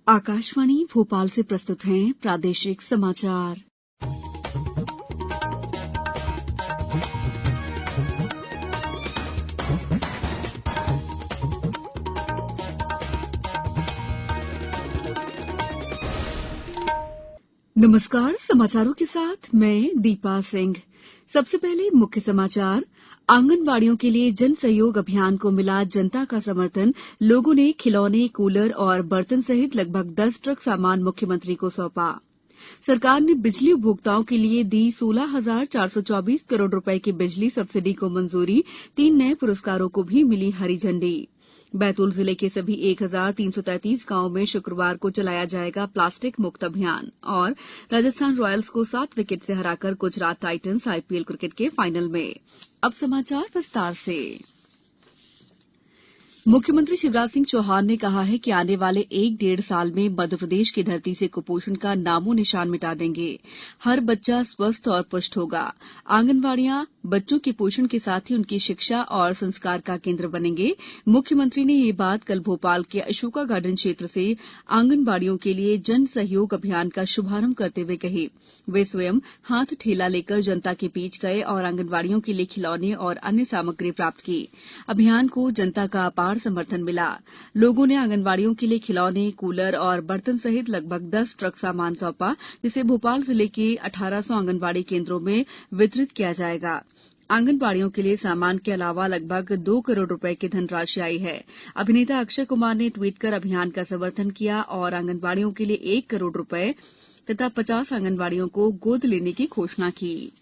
आकाशवाणी भोपाल से प्रस्तुत हैं प्रादेशिक समाचार। नमस्कार, समाचारों के साथ मैं दीपा सिंह। सबसे पहले मुख्य समाचार। आंगनवाड़ियों के लिए जन सहयोग अभियान को मिला जनता का समर्थन। लोगों ने खिलौने, कूलर और बर्तन सहित लगभग 10 ट्रक सामान मुख्यमंत्री को सौंपा। सरकार ने बिजली उपभोक्ताओं के लिए दी 16,424 करोड़ रुपए की बिजली सब्सिडी को मंजूरी। 3 नए पुरस्कारों को भी मिली हरी झंडी। बैतूल जिले के सभी 1,333 गांवों में शुक्रवार को चलाया जाएगा प्लास्टिक मुक्त अभियान। और राजस्थान रॉयल्स को 7 विकेट से हराकर गुजरात टाइटंस आईपीएल क्रिकेट के फाइनल में। अब समाचार विस्तार से। मुख्यमंत्री शिवराज सिंह चौहान ने कहा है कि आने वाले 1-1.5 साल में मध्यप्रदेश की धरती से कुपोषण का नामो निशान मिटा देंगे। हर बच्चा स्वस्थ और पुष्ट होगा। आंगनवाड़ियां बच्चों के पोषण के साथ ही उनकी शिक्षा और संस्कार का केंद्र बनेंगे। मुख्यमंत्री ने ये बात कल भोपाल के अशोका गार्डन क्षेत्र से आंगनवाड़ियों के लिए जन सहयोग अभियान का शुभारंभ करते हुए कही। वे स्वयं हाथ ठेला लेकर जनता के बीच गए और आंगनवाड़ियों के लिए खिलौने और अन्य सामग्री प्राप्त की। अभियान को जनता का अपार समर्थन मिला। लोगों ने आंगनवाड़ियों के लिए खिलौने, कूलर और बर्तन सहित लगभग 10 ट्रक सामान सौंपा, जिसे भोपाल जिले के 1800 आंगनवाड़ी केंद्रों में वितरित किया जाएगा। आंगनवाड़ियों के लिए सामान के अलावा लगभग 2 करोड़ रुपए की धनराशि आई है। अभिनेता अक्षय कुमार ने ट्वीट कर अभियान का समर्थन किया और आंगनवाड़ियों के लिए 1 करोड़ रुपए तथा 50 आंगनवाड़ियों को गोद लेने की घोषणा की।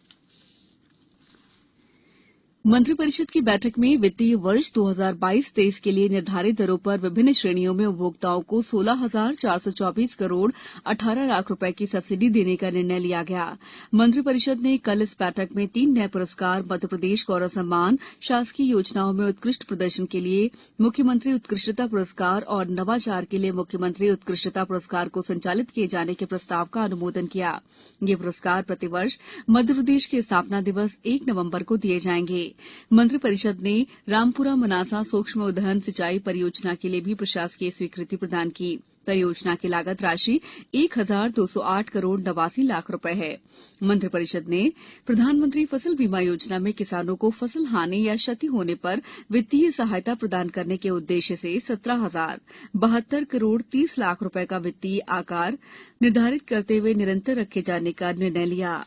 मंत्रिपरिषद की बैठक में वित्तीय वर्ष 2022-23 के लिए निर्धारित दरों पर विभिन्न श्रेणियों में उपभोक्ताओं को 16,424 करोड़ 18 लाख रुपए की सब्सिडी देने का निर्णय लिया गया। मंत्रिपरिषद ने कल इस बैठक में 3 नए पुरस्कार, मध्यप्रदेश गौरव सम्मान, शासकीय योजनाओं में उत्कृष्ट प्रदर्शन के लिए मुख्यमंत्री उत्कृष्टता पुरस्कार और नवाचार के लिए मुख्यमंत्री उत्कृष्टता पुरस्कार को संचालित किए जाने के प्रस्ताव का अनुमोदन किया। ये पुरस्कार प्रतिवर्ष मध्यप्रदेश के स्थापना दिवस 1 नवंबर को दिए जाएंगे। मंत्रिपरिषद ने रामपुरा मनासा सूक्ष्म उद्वहन सिंचाई परियोजना के लिए भी प्रशासकीय स्वीकृति प्रदान की। परियोजना की लागत राशि 1,208 करोड़ 89 लाख रुपए है। मंत्रिपरिषद ने प्रधानमंत्री फसल बीमा योजना में किसानों को फसल हानि या क्षति होने पर वित्तीय सहायता प्रदान करने के उद्देश्य से 17,072 करोड़ 30 लाख रुपए का वित्तीय आकार निर्धारित करते हुए निरंतर रखे जाने का निर्णय लिया।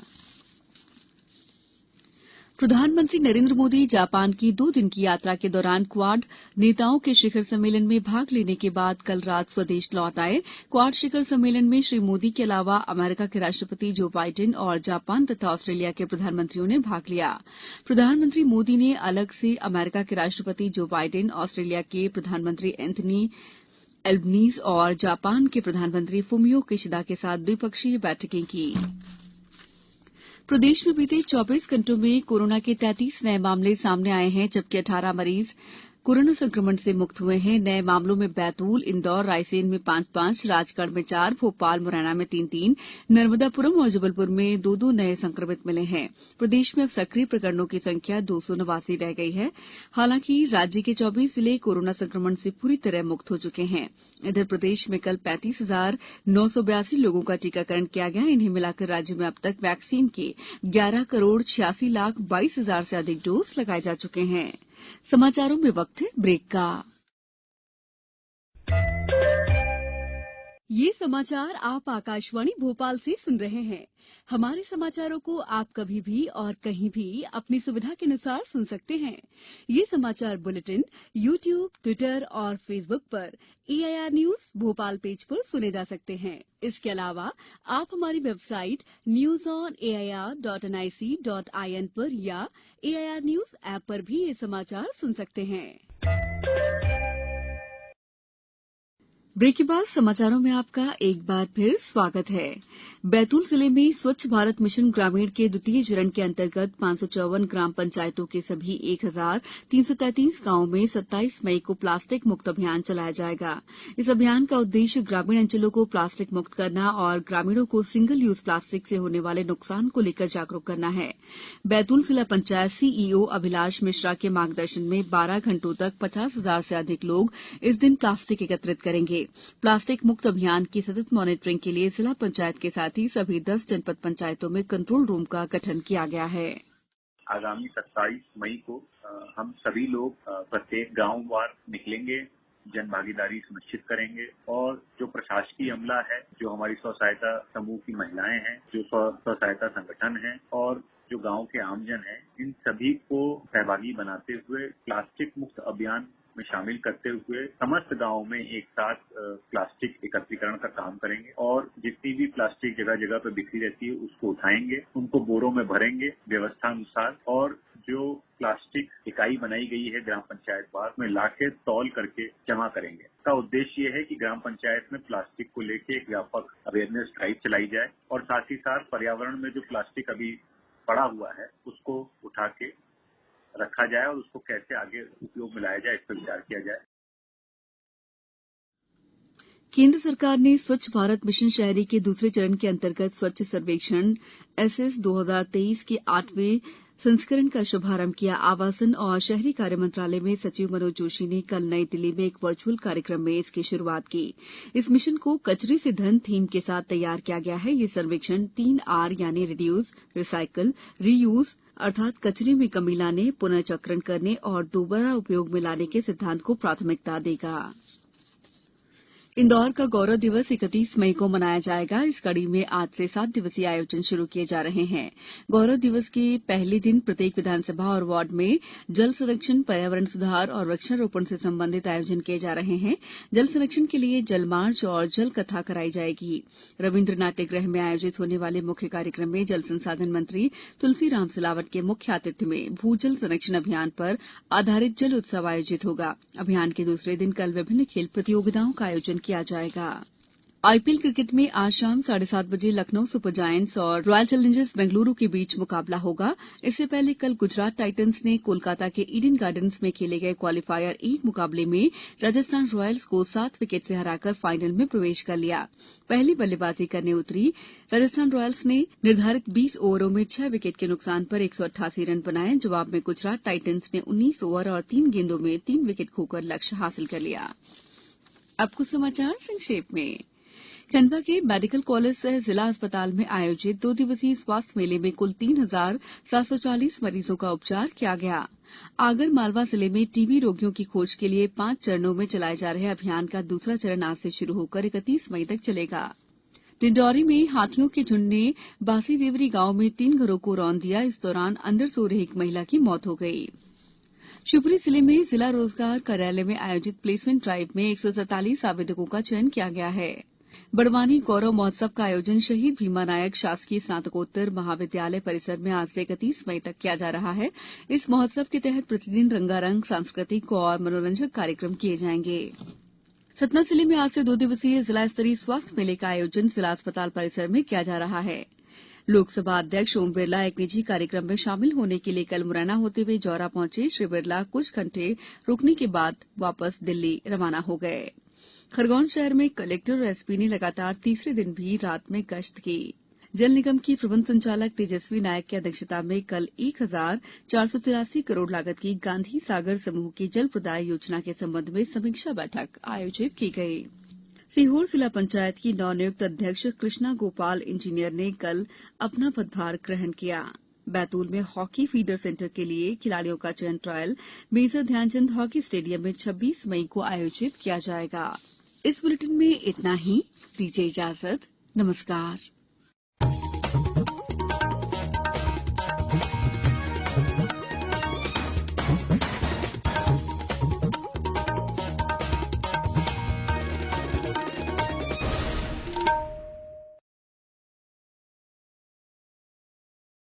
प्रधानमंत्री नरेंद्र मोदी जापान की 2 दिन की यात्रा के दौरान क्वाड नेताओं के शिखर सम्मेलन में भाग लेने के बाद कल रात स्वदेश लौट आए। क्वाड शिखर सम्मेलन में श्री मोदी के अलावा अमेरिका के राष्ट्रपति जो बाइडेन और जापान तथा ऑस्ट्रेलिया के प्रधानमंत्रियों ने भाग लिया। प्रधानमंत्री मोदी ने अलग से अमेरिका के राष्ट्रपति जो बाइडेन, ऑस्ट्रेलिया के प्रधानमंत्री एंथनी एल्बनीज और जापान के प्रधानमंत्री फुमियो किशिदा के साथ द्विपक्षीय बैठकें की। प्रदेश में बीते 24 घंटों में कोरोना के 33 नए मामले सामने आए हैं, जबकि 18 मरीज कोरोना संक्रमण से मुक्त हुए हैं। नए मामलों में बैतूल, इंदौर, रायसेन में 5-5, राजगढ़ में 4, भोपाल, मुरैना में 3-3, नर्मदापुरम और जबलपुर में 2-2 नए संक्रमित मिले हैं। प्रदेश में अब सक्रिय प्रकरणों की संख्या 289 रह गई है। हालांकि राज्य के 24 जिले कोरोना संक्रमण से पूरी तरह मुक्त हो चुके हैं। इधर प्रदेश में कल 35,982 लोगों का टीकाकरण किया गया। इन्हें मिलाकर राज्य में अब तक वैक्सीन के 11 करोड़ 86 लाख 22 हजार से अधिक डोज लगाए जा चुके हैं। समाचारों में वक्त है ब्रेक का। ये समाचार आप आकाशवाणी भोपाल से सुन रहे हैं। हमारे समाचारों को आप कभी भी और कहीं भी अपनी सुविधा के अनुसार सुन सकते हैं। ये समाचार बुलेटिन YouTube, ट्विटर और फेसबुक पर AIR न्यूज भोपाल पेज पर सुने जा सकते हैं। इसके अलावा आप हमारी वेबसाइट newsonair.nic.in पर या AIR न्यूज ऐप पर भी ये समाचार सुन सकते हैं। ब्रेक के बाद समाचारों में आपका एक बार फिर स्वागत है। बैतूल जिले में स्वच्छ भारत मिशन ग्रामीण के द्वितीय चरण के अंतर्गत 554 ग्राम पंचायतों के सभी 1,333 गांवों में 27 मई को प्लास्टिक मुक्त अभियान चलाया जाएगा। इस अभियान का उद्देश्य ग्रामीण अंचलों को प्लास्टिक मुक्त करना और ग्रामीणों को सिंगल यूज प्लास्टिक से होने वाले नुकसान को लेकर जागरूक करना है। बैतूल जिला पंचायत सीईओ अभिलाष मिश्रा के मार्गदर्शन में 12 घंटों तक 50,000 से अधिक लोग इस दिन प्लास्टिक एकत्रित करेंगे। प्लास्टिक मुक्त अभियान की सतत मॉनिटरिंग के लिए जिला पंचायत के साथ ही सभी 10 जनपद पंचायतों में कंट्रोल रूम का गठन किया गया है। आगामी 27 मई को हम सभी लोग प्रत्येक गांव वार निकलेंगे, जन भागीदारी सुनिश्चित करेंगे और जो प्रशासकीय अमला है, जो हमारी स्व सहायता समूह की महिलाएं हैं, जो स्व सहायता संगठन है और जो गांव के आमजन हैं, इन सभी को सहभागी बनाते हुए प्लास्टिक मुक्त अभियान में शामिल करते हुए समस्त गांव में एक साथ प्लास्टिक एकत्रीकरण का काम करेंगे और जितनी भी प्लास्टिक जगह जगह पर बिखरी रहती है उसको उठाएंगे, उनको बोरों में भरेंगे व्यवस्था अनुसार और जो प्लास्टिक इकाई बनाई गई है ग्राम पंचायत वार में लाके तौल करके जमा करेंगे। इसका उद्देश्य ये है कि ग्राम पंचायत में प्लास्टिक को लेकर एक व्यापक अवेयरनेस ड्राइव चलाई जाए और साथ ही साथ पर्यावरण में जो प्लास्टिक अभी पड़ा हुआ है उसको उठा के रखा जाए और उसको कैसे आगे उपयोग में लाया जाए इस पर विचार किया जाए। केंद्र सरकार ने स्वच्छ भारत मिशन शहरी के दूसरे चरण के अंतर्गत स्वच्छ सर्वेक्षण एसएस 2023 के 8वें संस्करण का शुभारंभ किया। आवासन और शहरी कार्य मंत्रालय में सचिव मनोज जोशी ने कल नई दिल्ली में एक वर्चुअल कार्यक्रम में इसकी शुरूआत की। इस मिशन को कचरे से धन थीम के साथ तैयार किया गया है। ये सर्वेक्षण 3R यानी रिड्यूस, रिसाइकिल, रीयूज अर्थात कचरे में कमी लाने, पुनर्चक्रण करने और दोबारा उपयोग में लाने के सिद्धांत को प्राथमिकता देगा। इंदौर का गौरव दिवस 31 मई को मनाया जाएगा। इस कड़ी में आज से 7 दिवसीय आयोजन शुरू किए जा रहे हैं। गौरव दिवस के पहले दिन प्रत्येक विधानसभा और वार्ड में जल संरक्षण, पर्यावरण सुधार और वृक्षारोपण से संबंधित आयोजन किए जा रहे हैं। जल संरक्षण के लिए जल मार्च और जल कथा कराई जाएगी। रविन्द्र नाट्यगृह में आयोजित होने वाले मुख्य कार्यक्रम में जल संसाधन मंत्री तुलसीराम सिलावट के मुख्य आतिथ्य में भूजल संरक्षण अभियान पर आधारित जल उत्सव आयोजित होगा। अभियान के दूसरे दिन कल विभिन्न खेल प्रतियोगिताओं का आयोजन किया जाएगा। आईपीएल क्रिकेट में आज शाम 7:30 बजे लखनऊ सुपर जायंट्स और रॉयल चैलेंजर्स बेंगलुरु के बीच मुकाबला होगा। इससे पहले कल गुजरात टाइटंस ने कोलकाता के ईडन गार्डन्स में खेले गए क्वालीफायर 1 मुकाबले में राजस्थान रॉयल्स को 7 विकेट से हराकर फाइनल में प्रवेश कर लिया। पहली बल्लेबाजी करने उतरी राजस्थान रॉयल्स ने निर्धारित 20 ओवरों में 6 विकेट के नुकसान पर 188 रन बनाए। जवाब में गुजरात टाइटंस ने 19 ओवर और 3 गेंदों में 3 विकेट खोकर लक्ष्य हासिल कर लिया। अब कुछ समाचार संक्षेप में। खंडवा के मेडिकल कॉलेज सह जिला अस्पताल में आयोजित 2 दिवसीय स्वास्थ्य मेले में कुल 3,740 मरीजों का उपचार किया गया। आगर मालवा जिले में टीबी रोगियों की खोज के लिए 5 चरणों में चलाए जा रहे अभियान का दूसरा चरण आज से शुरू होकर 31 मई तक चलेगा। डिंडौरी में हाथियों के झुंड ने बासीदेवरी गांव में 3 घरों को रौंद दिया। इस दौरान अंदर सो रही एक महिला की मौत हो गई। शिवपुरी जिले में जिला रोजगार कार्यालय में आयोजित प्लेसमेंट ड्राइव में 147 आवेदकों का चयन किया गया है। बड़वानी गौरव महोत्सव का आयोजन शहीद भीमा नायक शासकीय स्नातकोत्तर महाविद्यालय परिसर में आज से 31 मई तक किया जा रहा है। इस महोत्सव के तहत प्रतिदिन रंगारंग सांस्कृतिक और मनोरंजक कार्यक्रम किए जाएंगे। सतना जिले में आज से 2 दिवसीय जिला स्तरीय स्वास्थ्य मेले का आयोजन जिला अस्पताल परिसर में किया जा रहा है। लोकसभा अध्यक्ष ओम बिरला एक निजी कार्यक्रम में शामिल होने के लिए कल मुरैना होते हुए जौरा पहुंचे। श्री बिरला कुछ घंटे रुकने के बाद वापस दिल्ली रवाना हो गए। खरगोन शहर में कलेक्टर और एसपी ने लगातार तीसरे दिन भी रात में गश्त की। जल निगम की प्रबंध संचालक तेजस्वी नायक की अध्यक्षता में कल 1,483 करोड़ लागत की गांधी सागर समूह की जल प्रदाय योजना के संबंध में समीक्षा बैठक आयोजित की गई। सीहोर जिला पंचायत की नवनियुक्त अध्यक्ष कृष्णा गोपाल इंजीनियर ने कल अपना पदभार ग्रहण किया। बैतूल में हॉकी फीडर सेंटर के लिए खिलाड़ियों का चयन trial major Dhyan Chand hockey stadium में 26 मई को आयोजित किया जाएगा। इस बुलेटिन में इतना ही। दीजिए इजाजत। नमस्कार।